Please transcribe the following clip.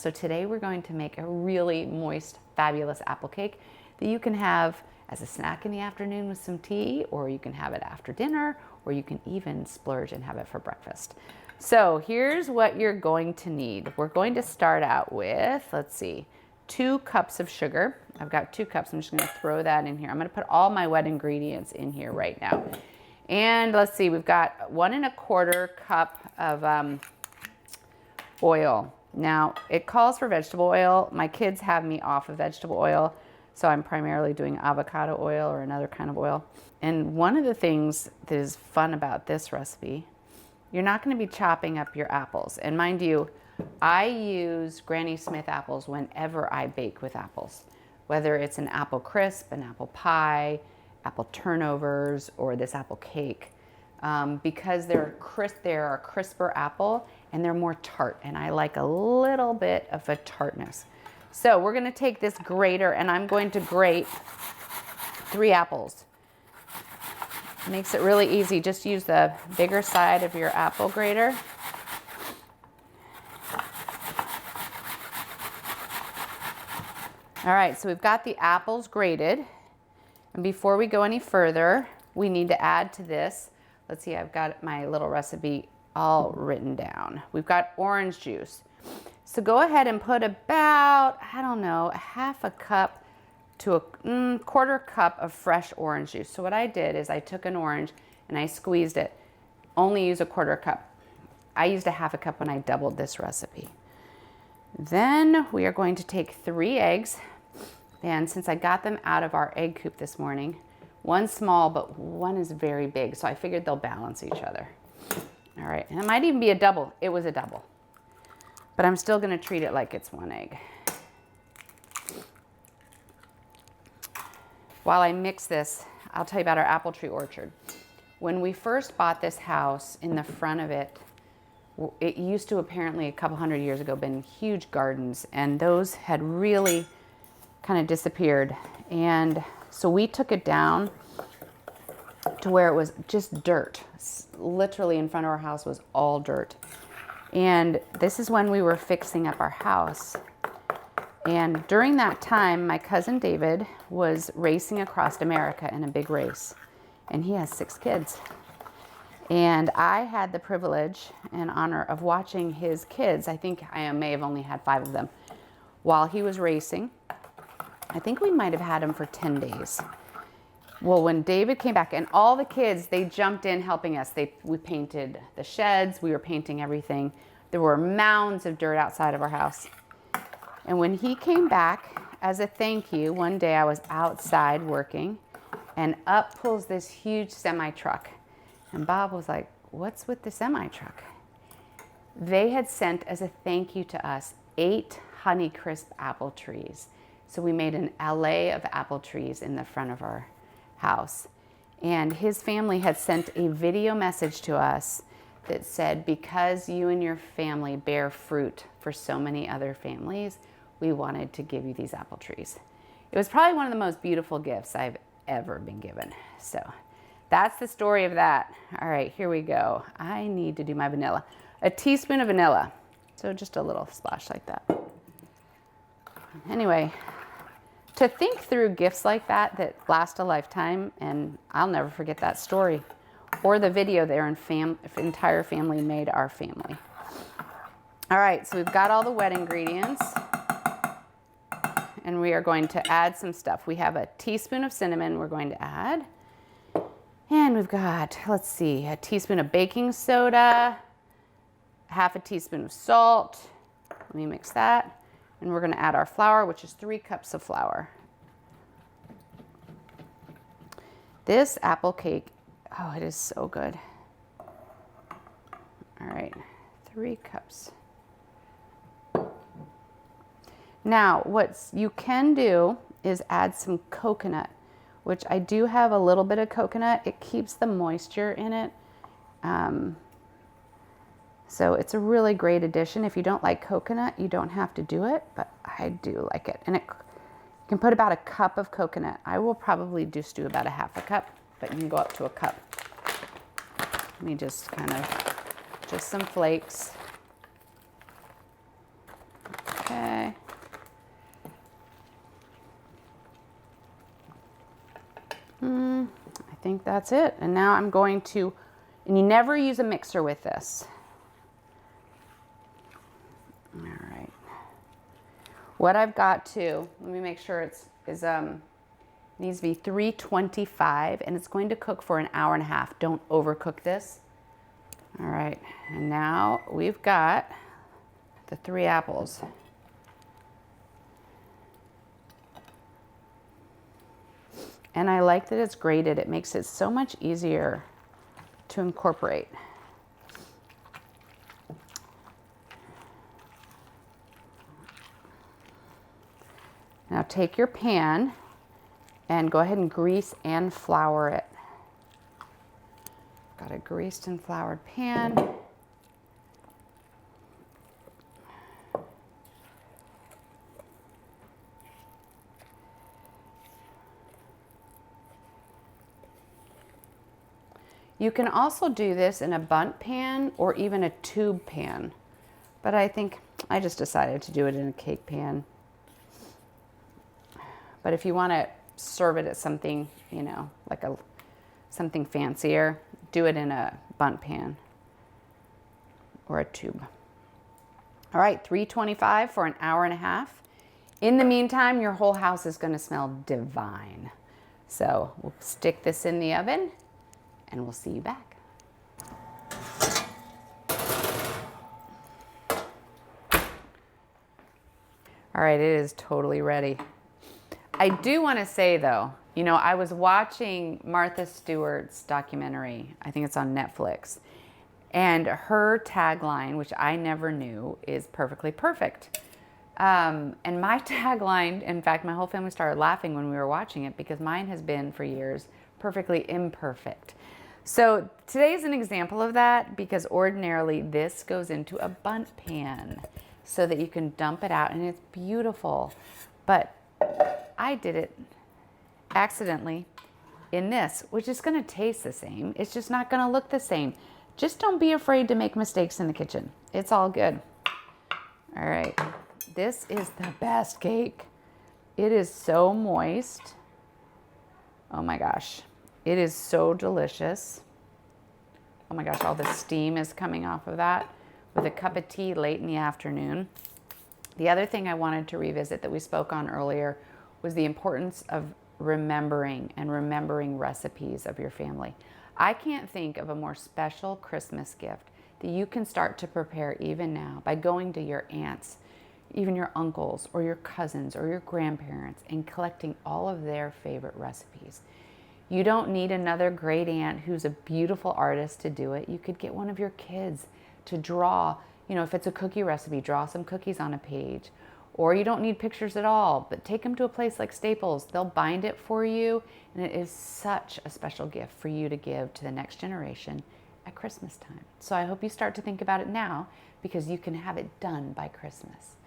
So today we're going to make a really moist, fabulous apple cake that you can have as a snack in the afternoon with some tea, or you can have it after dinner, or you can even splurge and have it for breakfast. So here's what you're going to need. We're going to start out with, let's see, 2 cups of sugar. I've got 2 cups. I'm just going to throw that in here. I'm going to put all my wet ingredients in here right now. And let's see, we've got 1 1/4 cup of oil. Now, it calls for vegetable oil. My kids have me off of vegetable oil, so I'm primarily doing avocado oil or another kind of oil. And one of the things that is fun about this recipe, you're not going to be chopping up your apples. And mind you, I use Granny Smith apples whenever I bake with apples, whether it's an apple crisp, an apple pie, apple turnovers, or this apple cake. Because they're a crisper apple and they're more tart, and I like a little bit of a tartness. So we're going to take this grater and I'm going to grate 3 apples. It makes it really easy. Just use the bigger side of your apple grater. All right, so we've got the apples grated, and before we go any further, we need to add to this. Let's see, I've got my little recipe all written down. We've got orange juice. So go ahead and put about, I don't know, 1/2 cup to a 1/4 cup of fresh orange juice. So what I did is I took an orange and I squeezed it. Only use a 1/4 cup. I used a 1/2 cup when I doubled this recipe. Then we are going to take 3 eggs. And since I got them out of our egg coop this morning, 1 small, but 1 is very big, so I figured they'll balance each other. All right, and it might even be a double. It was a double, but I'm still gonna treat it like it's 1 egg. While I mix this, I'll tell you about our apple tree orchard. When we first bought this house, in the front of it, it used to apparently a couple hundred years ago been huge gardens, and those had really kind of disappeared. And so we took it down to where it was just dirt. Literally in front of our house was all dirt. And this is when we were fixing up our house. And during that time, my cousin David was racing across America in a big race. And he has 6 kids. And I had the privilege and honor of watching his kids. I think I may have only had 5 of them while he was racing. I think we might have had him for 10 days. Well, when David came back, and all the kids, they jumped in helping us. We painted the sheds. We were painting everything. There were mounds of dirt outside of our house. And when he came back, as a thank you, one day I was outside working, and up pulls this huge semi-truck. And Bob was like, "What's with the semi-truck?" They had sent, as a thank you to us, 8 Honeycrisp apple trees. So we made an alley of apple trees in the front of our house. And his family had sent a video message to us that said, "Because you and your family bear fruit for so many other families, we wanted to give you these apple trees." It was probably one of the most beautiful gifts I've ever been given. So that's the story of that. All right, here we go. I need to do my vanilla. A teaspoon of vanilla. So just a little splash like that. Anyway, to think through gifts like that last a lifetime, and I'll never forget that story, or the video their entire family made our family. All right, so we've got all the wet ingredients, and we are going to add some stuff. We have a teaspoon of cinnamon we're going to add, and we've got, let's see, a teaspoon of baking soda, 1/2 teaspoon of salt. Let me mix that. And we're going to add our flour, which is 3 cups of flour. This apple cake, oh, it is so good. All right, 3 cups. Now, what you can do is add some coconut, which I do have a little bit of coconut. It keeps the moisture in it. So it's a really great addition. If you don't like coconut, you don't have to do it, but I do like it. And you can put about 1 cup of coconut. I will probably just do about 1/2 cup, but you can go up to 1 cup. Let me just just some flakes. Okay. think that's it. And now I'm going to, and you never use a mixer with this. All right. What I've got to, let me make sure needs to be 325, and it's going to cook for an hour and a half. Don't overcook this. All right, and now we've got the 3 apples. And I like that it's grated. It makes it so much easier to incorporate. Now take your pan and go ahead and grease and flour it. Got a greased and floured pan. You can also do this in a bundt pan or even a tube pan, but I think I just decided to do it in a cake pan. But if you want to serve it at something, you know, like something fancier, do it in a bundt pan or a tube. All right, 325 for an hour and a half. In the meantime, your whole house is going to smell divine. So we'll stick this in the oven and we'll see you back. All right, it is totally ready. I do want to say though, you know, I was watching Martha Stewart's documentary, I think it's on Netflix, and her tagline, which I never knew, is perfectly perfect. And my tagline, in fact, my whole family started laughing when we were watching it because mine has been for years, perfectly imperfect. So today's an example of that because ordinarily this goes into a bundt pan so that you can dump it out and it's beautiful. But I did it accidentally in this, which is going to taste the same. It's just not going to look the same. Just don't be afraid to make mistakes in the kitchen. It's all good. All right. This is the best cake. It is so moist. Oh my gosh. It is so delicious. Oh my gosh, all the steam is coming off of that with a cup of tea late in the afternoon. The other thing I wanted to revisit that we spoke on earlier was the importance of remembering recipes of your family. I can't think of a more special Christmas gift that you can start to prepare even now by going to your aunts, even your uncles or your cousins or your grandparents and collecting all of their favorite recipes. You don't need another great aunt who's a beautiful artist to do it. You could get one of your kids to draw, you know, if it's a cookie recipe, draw some cookies on a page. Or you don't need pictures at all, but take them to a place like Staples. They'll bind it for you, and it is such a special gift for you to give to the next generation at Christmas time. So I hope you start to think about it now because you can have it done by Christmas.